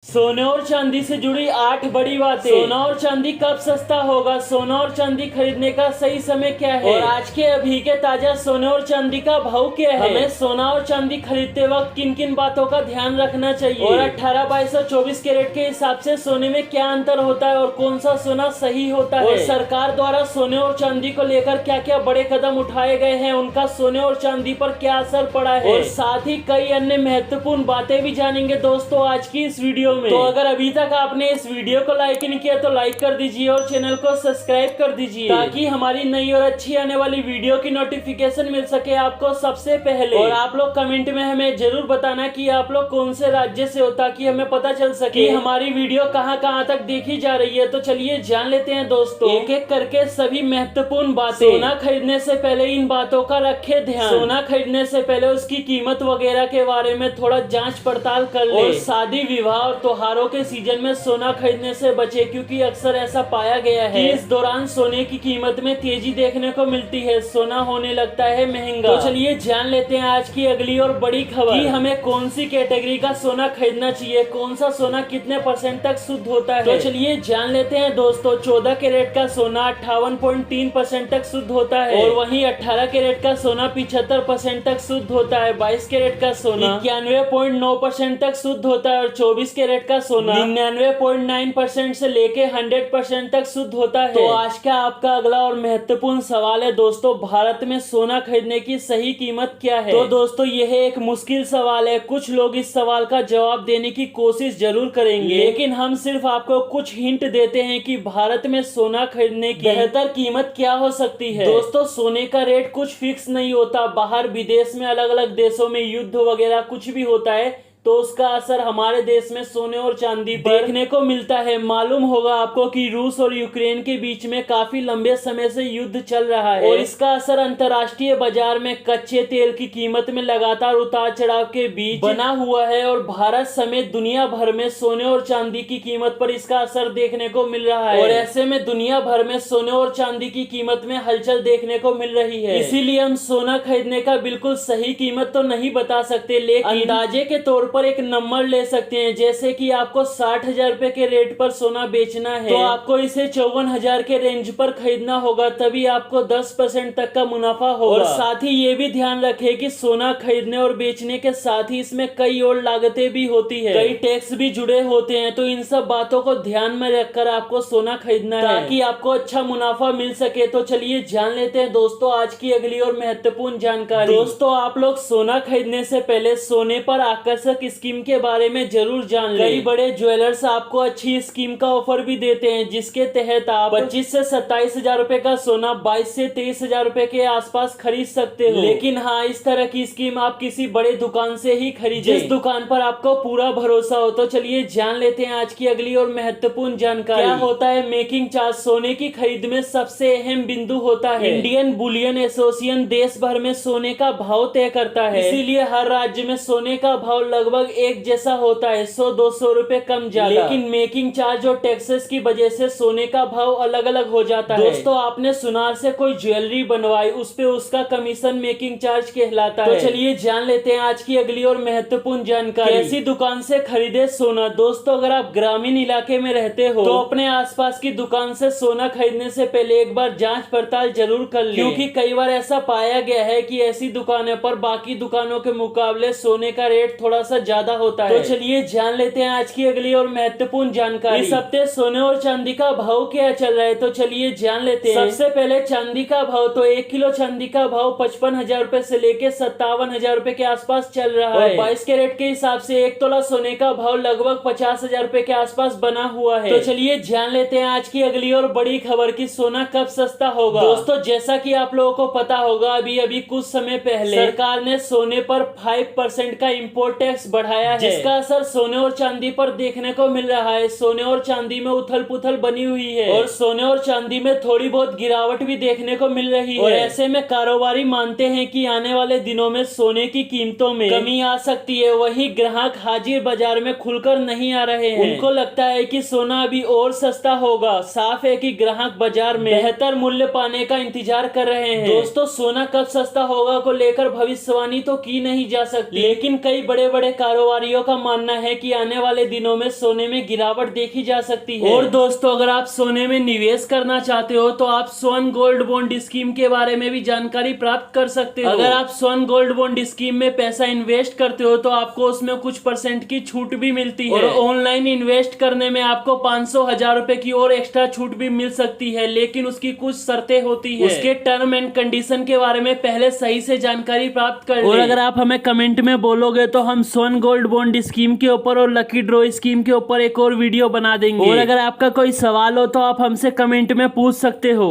सोने और चांदी से जुड़ी 8 बड़ी बातें। सोना और चांदी कब सस्ता होगा, सोना और चांदी खरीदने का सही समय क्या है और आज के अभी के ताजा सोने और चांदी का भाव क्या है। हमें सोना और चांदी खरीदते वक्त किन किन बातों का ध्यान रखना चाहिए और 18, 22 और 24 कैरेट के हिसाब से सोने में क्या अंतर होता है और कौन सा सोना सही होता है और सरकार द्वारा सोने और चांदी को लेकर क्या क्या बड़े कदम उठाए गए हैं, उनका सोने और चांदी पर क्या असर पड़ा है और साथ ही कई अन्य महत्वपूर्ण बातें भी जानेंगे दोस्तों आज की इस वीडियो में। तो अगर अभी तक आपने इस वीडियो को लाइक नहीं किया तो लाइक कर दीजिए और चैनल को सब्सक्राइब कर दीजिए ताकि हमारी नई और अच्छी आने वाली वीडियो की नोटिफिकेशन मिल सके आपको सबसे पहले। और आप लोग कमेंट में हमें जरूर बताना कि आप लोग कौन से राज्य से हो ताकि हमें पता चल सके हमारी वीडियो कहां तक देखी जा रही है। तो चलिए जान लेते हैं दोस्तों एक एक करके सभी महत्वपूर्ण बातें। सोना खरीदने से पहले इन बातों का रखे ध्यान। सोना खरीदने से पहले उसकी कीमत वगैरह के बारे में थोड़ा जांच पड़ताल कर ले और शादी विवाह और त्योहारों के सीजन में सोना खरीदने से बचे क्योंकि अक्सर ऐसा पाया गया है कि इस दौरान सोने की कीमत में तेजी देखने को मिलती है, सोना होने लगता है महंगा। तो चलिए जान लेते हैं आज की अगली और बड़ी खबर कि हमें कौन सी कैटेगरी का सोना खरीदना चाहिए, कौन सा सोना कितने % तक शुद्ध होता है। तो चलिए जान लेते हैं दोस्तों 14 कैरेट का सोना 58.3% तक शुद्ध होता है और वहीं 18 कैरेट का सोना 75% तक शुद्ध होता है। 22 कैरेट का सोना 91.9% तक शुद्ध होता है और 24 कैरेट का सोना 99.9% से लेके 100% तक शुद्ध होता है। तो आज का आपका अगला और महत्वपूर्ण सवाल है दोस्तों, भारत में सोना खरीदने की सही कीमत क्या है। तो दोस्तों यह एक मुश्किल सवाल है, कुछ लोग इस सवाल का जवाब देने की कोशिश जरूर करेंगे लेकिन हम सिर्फ आपको कुछ हिंट देते हैं कि भारत में सोना खरीदने की बेहतर कीमत क्या हो सकती है। दोस्तों सोने का रेट कुछ फिक्स नहीं होता, बाहर विदेश में अलग अलग देशों में युद्ध वगैरह कुछ भी होता है तो उसका असर हमारे देश में सोने और चांदी पर देखने को मिलता है। मालूम होगा आपको कि रूस और यूक्रेन के बीच में काफी लंबे समय से युद्ध चल रहा है और इसका असर अंतर्राष्ट्रीय बाजार में कच्चे तेल की कीमत में लगातार उतार चढ़ाव के बीच बना हुआ है और भारत समेत दुनिया भर में सोने और चांदी की कीमत पर इसका असर देखने को मिल रहा है और ऐसे में दुनिया भर में सोने और चांदी की कीमत में हलचल देखने को मिल रही है। इसीलिए हम सोना खरीदने का बिल्कुल सही कीमत तो नहीं बता सकते लेकिन अंदाजे के तौर पर एक नंबर ले सकते हैं। जैसे कि आपको 60,000 रुपए के रेट पर सोना बेचना है तो आपको इसे 54,000 के रेंज पर खरीदना होगा, तभी आपको 10% तक का मुनाफा होगा। और साथ ही ये भी ध्यान रखें कि सोना खरीदने और बेचने के साथ ही इसमें कई और लागतें भी होती है, कई टैक्स भी जुड़े होते हैं। तो इन सब बातों को ध्यान में रखकर आपको सोना खरीदना है ताकि आपको अच्छा मुनाफा मिल सके। तो चलिए जान लेते हैं दोस्तों आज की अगली और महत्वपूर्ण जानकारी। दोस्तों आप लोग सोना खरीदने से पहले सोने पर आकर्षक स्कीम के बारे में जरूर जान लें। कई बड़े ज्वेलर्स आपको अच्छी स्कीम का ऑफर भी देते हैं जिसके तहत आप 25 से 27,000 रुपए का सोना 22 से 23,000 रुपए के आसपास खरीद सकते हो। लेकिन हाँ, इस तरह की स्कीम आप किसी बड़े दुकान से ही खरीदें जिस दुकान पर आपको पूरा भरोसा हो। तो चलिए जान लेते हैं आज की अगली और महत्वपूर्ण जानकारी। क्या होता है मेकिंग चार्ज। सोने की खरीद में सबसे अहम बिंदु होता है इंडियन बुलियन एसोसिएशन देश भर में सोने का भाव तय करता है, इसीलिए हर राज्य में सोने का भाव लगभग एक जैसा होता है, 100-200 रुपए कम ज्यादा। लेकिन मेकिंग चार्ज और टैक्सेस की वजह से सोने का भाव अलग अलग हो जाता है। दोस्तों आपने सुनार से कोई ज्वेलरी बनवाई, उस पे उसका कमीशन मेकिंग चार्ज कहलाता है। तो चलिए जान लेते हैं आज की अगली और महत्वपूर्ण जानकारी। कैसी दुकान से खरीदे सोना। दोस्तों अगर आप ग्रामीण इलाके में रहते हो तो अपने आसपास की दुकान से सोना खरीदने से पहले एक बार जांच पड़ताल जरूर कर लें क्योंकि कई बार ऐसा पाया गया है कि ऐसी दुकानों पर बाकी दुकानों के मुकाबले सोने का रेट थोड़ा सा ज्यादा होता है। तो चलिए जान लेते हैं आज की अगली और महत्वपूर्ण जानकारी। इस हफ्ते सोने और चांदी का भाव क्या चल रहा है तो चलिए जान लेते हैं। सबसे पहले चांदी का भाव, तो 1 किलो चांदी का भाव 55,000 रुपए से लेके 57,000 रुपए के आसपास चल रहा है। 22 कैरेट के हिसाब से 1 तोला सोने का भाव लगभग 50,000 रुपए के आसपास बना हुआ है। तो चलिए जान लेते हैं आज की अगली और बड़ी खबर की सोना कब सस्ता होगा। दोस्तों जैसा कि आप लोगों को पता होगा अभी कुछ समय पहले सरकार ने सोने पर 5% का इम्पोर्ट टैक्स बढ़ाया है जिसका असर सोने और चांदी पर देखने को मिल रहा है। सोने और चांदी में उथल पुथल बनी हुई है और सोने और चांदी में थोड़ी बहुत गिरावट भी देखने को मिल रही है और ऐसे में कारोबारी मानते हैं कि आने वाले दिनों में सोने की कीमतों में कमी आ सकती है। वहीं ग्राहक हाजिर बाजार में खुलकर नहीं आ रहे हैं, उनको लगता है कि सोना अभी और सस्ता होगा। साफ है कि ग्राहक बाजार में बेहतर मूल्य पाने का इंतजार कर रहे हैं। दोस्तों सोना कब सस्ता होगा को लेकर भविष्यवाणी तो की नहीं जा सकती लेकिन कई बड़े बड़े कारोबारियों का मानना है कि आने वाले दिनों में सोने में गिरावट देखी जा सकती है। और दोस्तों, अगर आप सोने में निवेश करना चाहते हो तो आप स्वर्ण गोल्ड बॉन्ड स्कीम के बारे में भी जानकारी प्राप्त कर सकते हो। अगर आप स्वर्ण गोल्ड बॉन्ड स्कीम में पैसा इन्वेस्ट करते हो तो आपको उसमें कुछ % की छूट भी मिलती है। और ऑनलाइन इन्वेस्ट करने में आपको 500-1000 रुपए की और एक्स्ट्रा छूट भी मिल सकती है, लेकिन उसकी कुछ शर्तें होती है। उसके टर्म एंड कंडीशन के बारे में पहले सही से जानकारी प्राप्त कर लें। और अगर आप हमें कमेंट में बोलोगे तो हम स्वर्ण गोल्ड बॉन्ड स्कीम के ऊपर और लकी ड्रॉ स्कीम के ऊपर एक और वीडियो बना देंगे। और अगर आपका कोई सवाल हो तो आप हमसे कमेंट में पूछ सकते हो।